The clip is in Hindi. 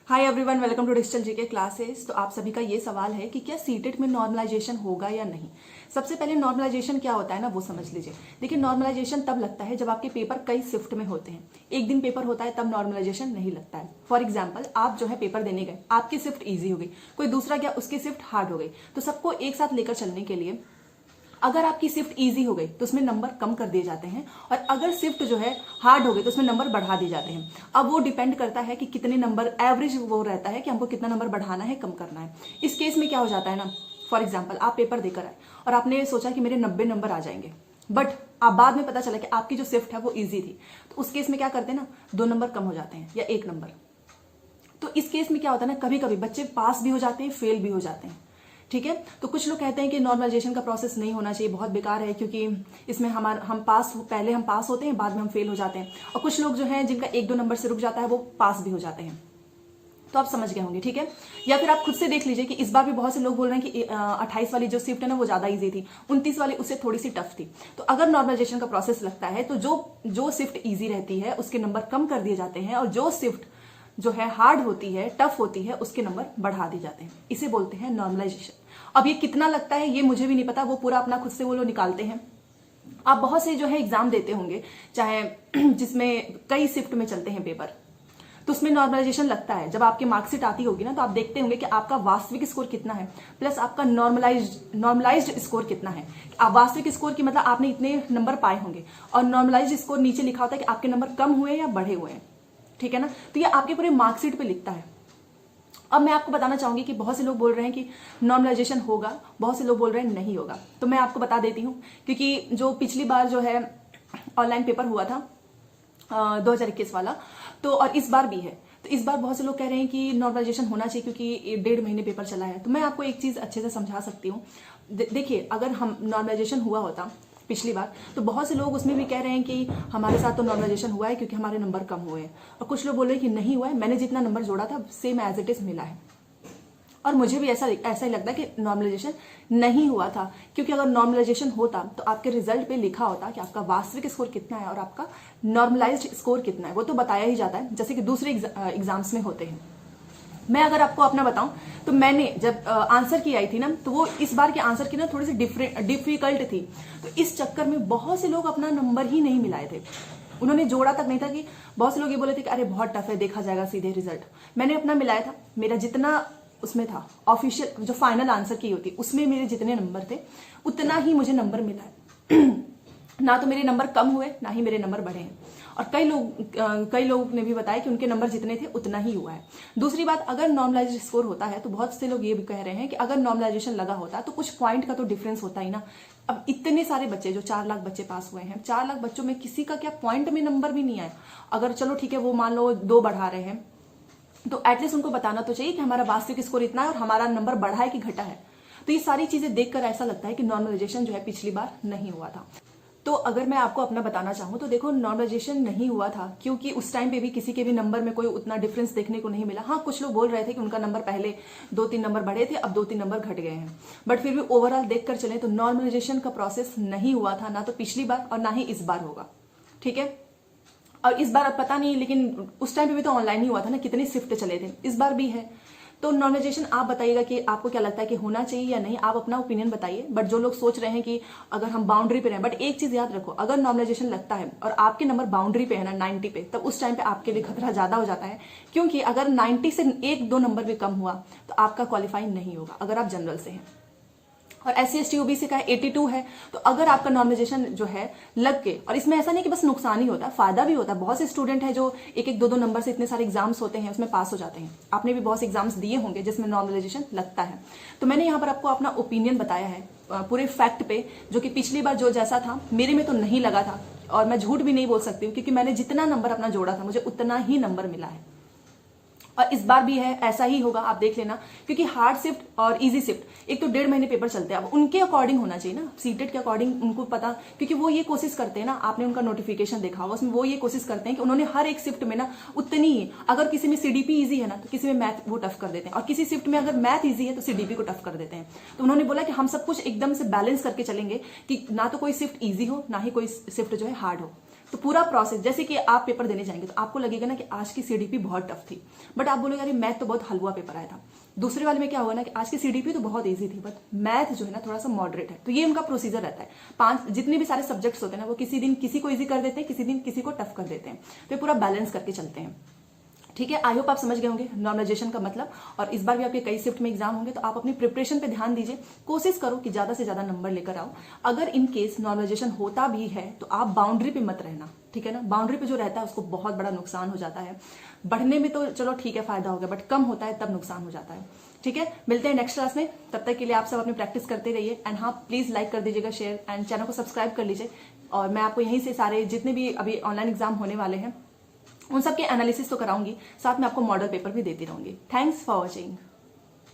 Hi everyone, welcome to digital GK classes. तो आप सभी का ये सवाल है कि क्या सीटेट में नॉर्मलाइजेशन होगा या नहीं। सबसे पहले नॉर्मलाइजेशन क्या होता है ना, वो समझ लीजिए। देखिए, नॉर्मलाइजेशन तब लगता है जब आपके पेपर कई शिफ्ट में होते हैं। एक दिन पेपर होता है तब नॉर्मलाइजेशन नहीं लगता है। फॉर एग्जाम्पल, आप जो है पेपर देने गए, आपकी शिफ्ट ईजी हो गई, कोई दूसरा गया, उसकी शिफ्ट हार्ड हो गई। तो सबको एक साथ लेकर चलने के लिए अगर आपकी शिफ्ट इजी हो गई तो उसमें नंबर कम कर दिए जाते हैं, और अगर शिफ्ट जो है हार्ड हो गई तो उसमें नंबर बढ़ा दिए जाते हैं। अब वो डिपेंड करता है कि कितने नंबर, एवरेज वो रहता है कि हमको कितना नंबर बढ़ाना है, कम करना है। इस केस में क्या हो जाता है ना, फॉर एग्जाम्पल आप पेपर देकर आए और आपने सोचा कि मेरे 90 नंबर आ जाएंगे, बट आप बाद में पता चला कि आपकी जो शिफ्ट है वो ईजी थी। तो उस केस में क्या करते हैं ना, 2 नंबर कम हो जाते हैं या 1 नंबर। तो इस केस में क्या होता है ना, कभी कभी बच्चे पास भी हो जाते हैं, फेल भी हो जाते हैं। ठीक है, तो कुछ लोग कहते हैं कि नॉर्मलाइजेशन का प्रोसेस नहीं होना चाहिए, बहुत बेकार है, क्योंकि इसमें हम पास होते हैं, बाद में हम फेल हो जाते हैं। और कुछ लोग जो हैं जिनका 1-2 नंबर से रुक जाता है, वो पास भी हो जाते हैं। तो आप समझ गए होंगे, ठीक है। या फिर आप खुद से देख लीजिए कि इस बार भी बहुत से लोग बोल रहे हैं कि 28 वाली जो शिफ्ट है ना वो ज्यादा इजी थी, 29 वाली उससे थोड़ी सी टफ थी। तो अगर नॉर्मलाइजेशन का प्रोसेस लगता है तो जो शिफ्ट इजी रहती है उसके नंबर कम कर दिए जाते हैं, और जो शिफ्ट जो है हार्ड होती है, टफ होती है, उसके नंबर बढ़ा दिए जाते हैं। इसे बोलते हैं नॉर्मलाइजेशन। अब ये कितना लगता है ये मुझे भी नहीं पता, वो पूरा अपना खुद से वो लोग निकालते हैं। आप बहुत से जो है एग्जाम देते होंगे, चाहे जिसमें कई शिफ्ट में चलते हैं पेपर, तो उसमें नॉर्मलाइजेशन लगता है। जब आपकी मार्कशीट आती होगी ना, तो आप देखते होंगे कि आपका वास्तविक स्कोर कितना है प्लस आपका नॉर्मलाइज्ड स्कोर कितना है। आप वास्तविक स्कोर की मतलब आपने इतने नंबर पाए होंगे, और नॉर्मलाइज्ड स्कोर नीचे लिखा होता है कि आपके नंबर कम हुए या बढ़े हुए हैं। ठीक है ना, तो ये आपके पूरे मार्कशीट पे लिखता है। अब मैं आपको बताना चाहूंगी कि बहुत से लोग बोल रहे हैं कि नॉर्मलाइजेशन होगा, बहुत से लोग बोल रहे हैं नहीं होगा। तो मैं आपको बता देती हूँ, क्योंकि जो पिछली बार जो है ऑनलाइन पेपर हुआ था 2021 वाला, तो और इस बार भी है, तो इस बार बहुत से लोग कह रहे हैं कि नॉर्मलाइजेशन होना चाहिए क्योंकि 1.5 महीने पेपर चला है। तो मैं आपको एक चीज अच्छे से समझा सकती हूँ। देखिए, अगर हम नॉर्मलाइजेशन हुआ होता पिछली बार, तो बहुत से लोग उसमें भी कह रहे हैं कि हमारे साथ तो नॉर्मलाइजेशन हुआ है क्योंकि हमारे नंबर कम हुए हैं, और कुछ लोग बोल रहे हैं कि नहीं हुआ है, मैंने जितना नंबर जोड़ा था सेम एज इट इज मिला है। और मुझे भी ऐसा ही लगता है कि नॉर्मलाइजेशन नहीं हुआ था, क्योंकि अगर नॉर्मलाइजेशन होता तो आपके रिजल्ट पे लिखा होता कि आपका वास्तविक स्कोर कितना है और आपका नॉर्मलाइज्ड स्कोर कितना है। वो तो बताया ही जाता है, जैसे कि दूसरे एग्जाम्स में होते हैं। मैं अगर आपको अपना बताऊं, तो मैंने जब आंसर की आई थी ना, तो वो इस बार के आंसर की ना थोड़ी सी डिफिकल्ट थी। तो इस चक्कर में बहुत से लोग अपना नंबर ही नहीं मिलाए थे, उन्होंने जोड़ा तक नहीं था। कि बहुत से लोग ये बोले थे कि अरे बहुत टफ है, देखा जाएगा सीधे रिजल्ट। मैंने अपना मिलाया था, मेरा जितना उसमें था ऑफिशियल जो फाइनल आंसर की होती उसमें मेरे जितने नंबर थे उतना ही मुझे नंबर मिला है। ना तो मेरे नंबर कम हुए, ना ही मेरे नंबर बढ़े हैं। और कई लोग ने भी बताया कि उनके नंबर जितने थे उतना ही हुआ है। दूसरी बात, अगर नॉर्मलाइज्ड स्कोर होता है तो बहुत से लोग ये भी कह रहे हैं कि अगर नॉर्मलाइजेशन लगा होता तो कुछ पॉइंट का तो डिफरेंस होता ही ना। अब इतने सारे बच्चे, जो 4 लाख बच्चे पास हुए हैं, 4 लाख बच्चों में किसी का क्या पॉइंट में नंबर भी नहीं आया। अगर चलो ठीक है, वो मान लो 2 बढ़ा रहे हैं, तो एटलीस्ट उनको बताना तो चाहिए कि हमारा वास्तविक स्कोर इतना है और हमारा नंबर बढ़ा है कि घटा है। तो ये सारी चीजें देखकर ऐसा लगता है कि नॉर्मलाइजेशन जो है पिछली बार नहीं हुआ था। तो अगर मैं आपको अपना बताना चाहूँ तो देखो, नॉर्मलाइजेशन नहीं हुआ था क्योंकि उस टाइम पे भी किसी के भी नंबर में कोई उतना डिफरेंस देखने को नहीं मिला। हाँ, कुछ लोग बोल रहे थे कि उनका नंबर पहले 2-3 नंबर बढ़े थे, अब 2-3 नंबर घट गए हैं, बट फिर भी ओवरऑल देखकर चले तो नॉर्मलाइजेशन का प्रोसेस नहीं हुआ था, ना तो पिछली बार और ना ही इस बार होगा। ठीक है, और इस बार अब पता नहीं, लेकिन उस टाइम पे भी तो ऑनलाइन ही हुआ था ना, कितने शिफ्ट चले थे, इस बार भी है। तो नॉर्मलाइजेशन आप बताइएगा कि आपको क्या लगता है कि होना चाहिए या नहीं, आप अपना ओपिनियन बताइए। बट जो लोग सोच रहे हैं कि अगर हम बाउंड्री पे रहें, बट एक चीज याद रखो, अगर नॉर्मलाइजेशन लगता है और आपके नंबर बाउंड्री पे है ना 90 पे, तब उस टाइम पे आपके लिए खतरा ज्यादा हो जाता है, क्योंकि अगर 90 से 1-2 नंबर भी कम हुआ तो आपका क्वालिफाई नहीं होगा अगर आप जनरल से हैं। और SC ST OBC का 82 है, तो अगर आपका नॉर्मलाइजेशन जो है लग के, और इसमें ऐसा नहीं कि बस नुकसान ही होता है, फायदा भी होता है। बहुत से स्टूडेंट हैं जो 1-1, 2-2 नंबर से इतने सारे एग्जाम्स होते हैं उसमें पास हो जाते हैं। आपने भी बहुत से एग्जाम्स दिए होंगे जिसमें नॉर्मलाइजेशन लगता है। तो मैंने यहाँ पर आपको अपना ओपिनियन बताया है पूरे फैक्ट पे, जो कि पिछली बार जो जैसा था मेरे में तो नहीं लगा था, और मैं झूठ भी नहीं बोल सकती हूँ क्योंकि मैंने जितना नंबर अपना जोड़ा था मुझे उतना ही नंबर मिला है। और इस बार भी है, ऐसा ही होगा, आप देख लेना। क्योंकि हार्ड शिफ्ट और इजी शिफ्ट एक तो 1.5 महीने पेपर चलते हैं, अब उनके अकॉर्डिंग होना चाहिए ना, सीटेट के अकॉर्डिंग उनको पता, क्योंकि वो ये कोशिश करते हैं ना, आपने उनका नोटिफिकेशन देखा होगा, उसमें वो ये कोशिश करते हैं कि उन्होंने हर एक शिफ्ट में ना उतनी ही, अगर किसी में CDP ईजी है ना तो किसी में मैथ वो टफ कर देते हैं, और किसी शिफ्ट में अगर मैथ ईजी है तो CDP को टफ कर देते हैं। तो उन्होंने बोला कि हम सब कुछ एकदम से बैलेंस करके चलेंगे कि ना तो कोई शिफ्ट ईजी हो, ना ही कोई शिफ्ट जो है हार्ड हो। तो पूरा प्रोसेस, जैसे कि आप पेपर देने जाएंगे तो आपको लगेगा ना कि आज की सीडीपी बहुत टफ थी, बट आप बोलोगे अरे मैथ तो बहुत हलवा पेपर आया था। दूसरे वाले में क्या होगा ना कि आज की सीडीपी तो बहुत इजी थी, बट मैथ जो है ना थोड़ा सा मॉडरेट है। तो ये उनका प्रोसीजर रहता है। 5 जितने भी सारे सब्जेक्ट्स होते हैं ना, वो किसी दिन किसी को इजी कर देते हैं, किसी दिन किसी को टफ कर देते हैं। तो ये पूरा बैलेंस करके चलते हैं। ठीक है, आई होप आप समझ गए होंगे नॉर्मलाइजेशन का मतलब। और इस बार भी आपके कई शिफ्ट में एग्जाम होंगे, तो आप अपनी प्रिपरेशन पे ध्यान दीजिए, कोशिश करो कि ज्यादा से ज्यादा नंबर लेकर आओ। अगर इन केस नॉर्मलाइजेशन होता भी है तो आप बाउंड्री पे मत रहना, ठीक है ना। बाउंड्री पे जो रहता है उसको बहुत बड़ा नुकसान हो जाता है। बढ़ने में तो चलो ठीक है फायदा हो गया, बट कम होता है तब नुकसान हो जाता है। ठीक है, मिलते हैं नेक्स्ट क्लास में, तब तक के लिए आप सब अपनी प्रैक्टिस करते रहिए। एंड हाँ, प्लीज लाइक कर दीजिएगा, शेयर, एंड चैनल को सब्सक्राइब कर लीजिए। और मैं आपको यहीं से सारे जितने भी अभी ऑनलाइन एग्जाम होने वाले हैं उन सब के एनालिसिस तो कराऊंगी, साथ में आपको मॉडल पेपर भी देती रहूंगी। Thanks for watching.